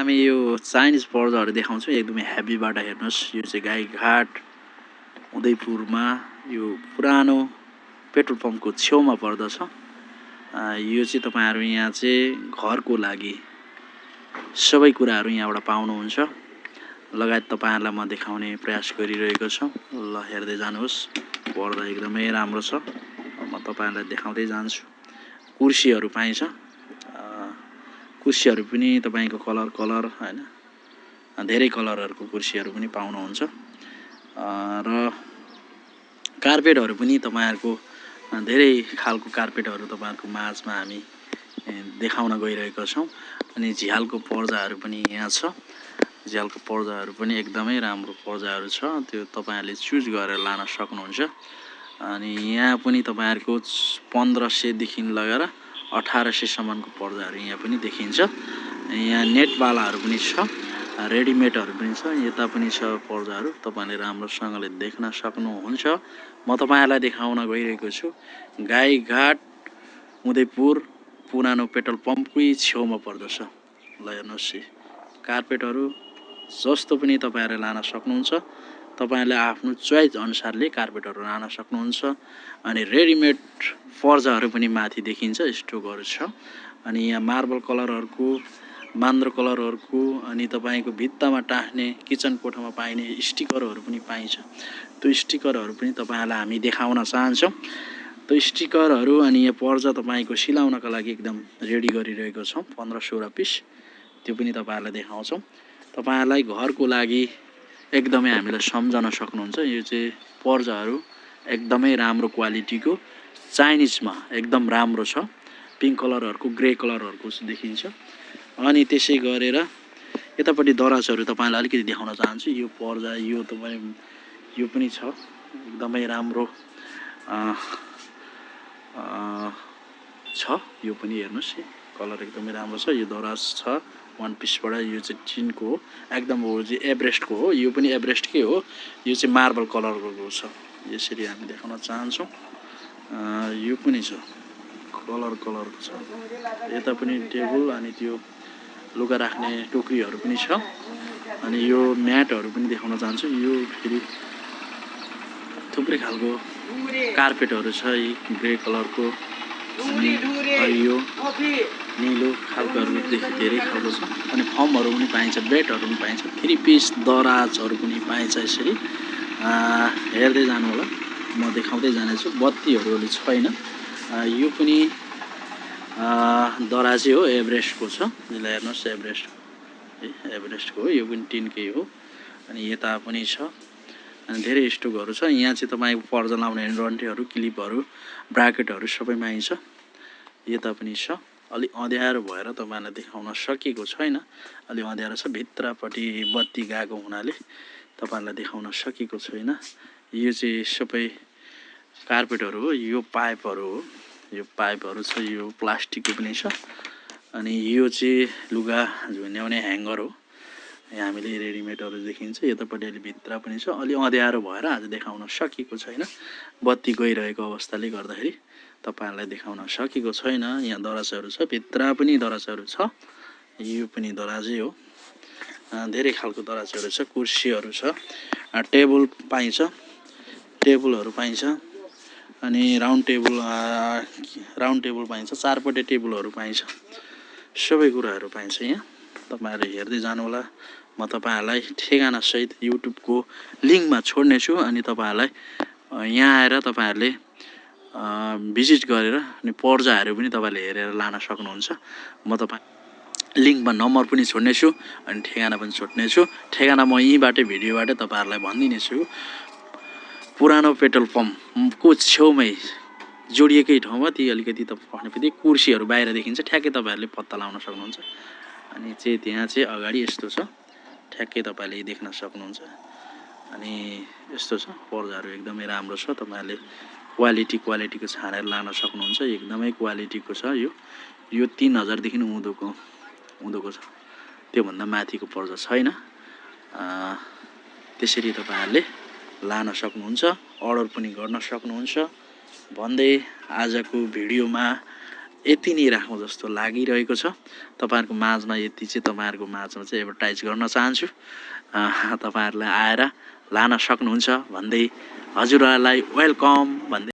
हामी यो चाइनिज पर्दाहरू देखाउँछौँ एकदमै हेभीबाट हेर्नुहोस्। यो चाहिँ गाईघाट उदयपुरमा यो पुरानो पेट्रोल पम्पको छेउमा पर्दछ। यो चाहिँ तपाईहरु यहाँ चाहिँ घरको लागि सबै कुराहरू यहाँबाट पाउनुहुन्छ। लगायत तपाईहरुलाई म देखाउने प्रयास गरिरहेको छु। ल हेर्दै जानुहोस्। पर्दा एकदमै राम्रो छ। म तपाईहरुलाई देखाउँदै जान्छु। कुर्सीहरू पाइन्छ। कुर्सीहरू पनि तपाईको कलर हैन धेरै कलरहरुको कुर्सीहरू पनि पाउनुहुन्छ। र कार्पेटहरू पनि तपाईहरुको धेरै खालको कार्पेटहरू तपाईहरुको माझमा हामी देखाउन गइरहेका छौं। अनि झ्यालको पर्दाहरू पनि यहाँ छ। झ्यालको पर्दाहरू पनि एकदमै राम्रो पर्दाहरू छ। त्यो तपाईहरुले चुज गरेर लान सक्नुहुन्छ। अनि यहाँ पनि तपाईहरुको 1500 देखि लगेर 1800 सम्मको पर्दाहरू यहाँ पनि देखिन्छ। यहाँ नेटवालाहरू पनि छ। रेडिमेडहरू पनि छ। यता पनि छ पर्दाहरू। तपाईले राम्रोसँगले देख्न सक्नुहुन्छ। म तपाईहरुलाई देखाउन गइरहेको छु। गाईघाट उदयपुर पुरानो पेट्रोल पम्पकै छेउमा पर्दछ। ल हेर्नुहोस् कार्पेटहरू जस्तो पनि तपाईहरुले लान सक्नुहुन्छ। तपाईहरुले आफ्नो चोइस अनुसारले कार्पेटहरू लान सक्नुहुन्छ। अनि रेडिमेड पर्दाहरू पनि माथि देखिन्छ। स्टोकहरू छ। अनि यहाँ मार्बल कलरहरुको बान्द्रो कलरहरुको अनि तपाईको भित्तामा टाँस्ने किचन कोठामा पाइने स्टिकरहरू पनि पाइन्छ। त्यो स्टिकरहरू पनि तपाईहरुलाई हामी देखाउन चाहन्छौं। त्यो स्टिकरहरू अनि यो पर्दा तपाईको सिलाउनका लागि एकदम रेडी गरिरहेको छौं। 15-16 पिस त्यो पनि तपाईहरुलाई देखाउँछौं। तपाईहरुलाई घरको लागि एकदमै हामीलाई सम्झन सक्नुहुन्छ। यो चाहिँ पर्दाहरू एकदमै राम्रो क्वालिटीको चाइनिजमा एकदम राम्रो छ। पिंक कलरहरुको ग्रे कलरहरुको देखिन्छ। अनि त्यसै गरेर यतापटि दराजहरू तपाईहरुलाई अलिकति देखाउन चाहन्छु। यो पर्दा यो तपाई यो पनि छ। एकदमै राम्रो छ। यो पनि हेर्नुस् कलर एकदमै राम्रो छ। यो दराज छ। वन पिसबाट यो चाहिँ टिनको हो। एकदम हो चाहिँ एभरेस्टको हो। यो पनि एभरेस्टकै हो। यो चाहिँ मार्बल कलरको छ। यसरी हामी देखाउन चाहन्छौं। यो पनि छ। कलरको छ। यता पनि टेबल अनि त्यो लुगा राख्ने टोकरीहरू पनि छ। अनि यो म्याटहरू पनि देखाउन चाहन्छु। यो फेरि थुप्रै खालको कार्पेटहरू छ। ग्रे कलरको अनि यो नीलो खालकोहरुदेखि धेरै खालको छ। अनि फर्महरू पनि पाइन्छ। बेडहरू पनि पाइन्छ। 3 पिस दराजहरू पनि पाइन्छ। यसरी हेर्दै जानु होला। म देखाउँदै जानेछु। बत्तीहरू अलि छैन। यो पनि दराजै हो। एभरेस्टको छ। यसलाई हेर्नुस् एभरेस्टको हो। यो पनि टिनकै हो। अनि यता पनि छ। अनि धेरै स्टोकहरू छ। यहाँ चाहिँ तपाईको पर्दा लाउने रन्टेहरू क्लिपहरू ब्राकेटहरू सबै पाइन्छ। यता पनि छ। अलि अँध्यारो भएर तपाईहरुलाई देखाउन सकेको छैन। अलि अँध्यारो छ। भित्रपटि बत्ती गएको हुनाले तपाईहरुलाई देखाउन सकेको छैन। यो चाहिँ सबै कार्पेटहरू हो। यो पाइपहरू हो। यो पाइपहरू छ। यो प्लास्टिकको पनि छ। अनि यो चाहिँ लुगा झुन्ड्याउने ह्याङ्गर हो। यहाँ हामीले रेडिमेडहरू देखिन्छ। यतापटि अलि भित्र पनि छ। अलि अँध्यारो भएर आज देखाउन सकेको छैन। बत्ती गइरहेको अवस्थाले गर्दाखेरि तपाईहरुलाई देखाउन सकेको छैन। यहाँ दराजहरू छ। भित्र पनि दराजहरू छ। यो पनि दराजै हो। धेरै खालको दराजहरू छ। कुर्सीहरू छ। टेबल पाइन्छ। टेबलहरू पाइन्छ। अनि राउन्ड टेबल पाइन्छ। चारपटे टेबलहरू पाइन्छ। सबै कुराहरू पाइन्छ यहाँ। तपाईहरुले हेर्दै जानु होला। म तपाईहरुलाई ठेगाना सहित युट्युबको लिंकमा छोड्ने छु। अनि तपाईहरुलाई यहाँ आएर तपाईहरुले भिजिट गरेर अनि पर्दाहरू पनि तपाईहरुले हेरेर लान सक्नुहुन्छ। म तपाई लिंकमा नम्बर पनि छोड्ने छु। अनि ठेगाना पनि छोड्ने छु। ठेगाना म यहीँबाट भिडियोबाट तपाईहरुलाई भन्दिने छु। पुरानो पेट्रोल पम्पको छेउमै जोडिएकै ठाउँमा ती अलिकति तपाईहरुले कुर्सीहरू बाहिर देखिन्छ। ठ्याक्कै तपाईहरुले पत्ता लगाउन सक्नुहुन्छ। अनि चाहिँ त्यहाँ चाहिँ अगाडि यस्तो छ। ठ्याक्कै तपाईले देख्न सक्नुहुन्छ। अनि यस्तो छ। पर्दाहरू एकदमै राम्रो छ। तपाईहरुले क्वालिटीको छानेर लान सक्नुहुन्छ। एकदमै क्वालिटीको छ। यो 3000 देखि उँधोको छ। त्यो भन्दा माथिको पर्दा छैन। त्यसरी तपाईहरुले लान सक्नुहुन्छ। अर्डर पनि गर्न सक्नुहुन्छ। भन्दै आजको भिडियोमा यति नै राखौँ जस्तो लागिरहेको छ। तपाईँहरूको माझमा यति चाहिँ तपाईँहरूको माझमा चाहिँ एडभर्टाइज गर्न चाहन्छु। तपाईँहरूलाई आएर लान सक्नुहुन्छ भन्दै हजुरहरूलाई वेलकम भन्दै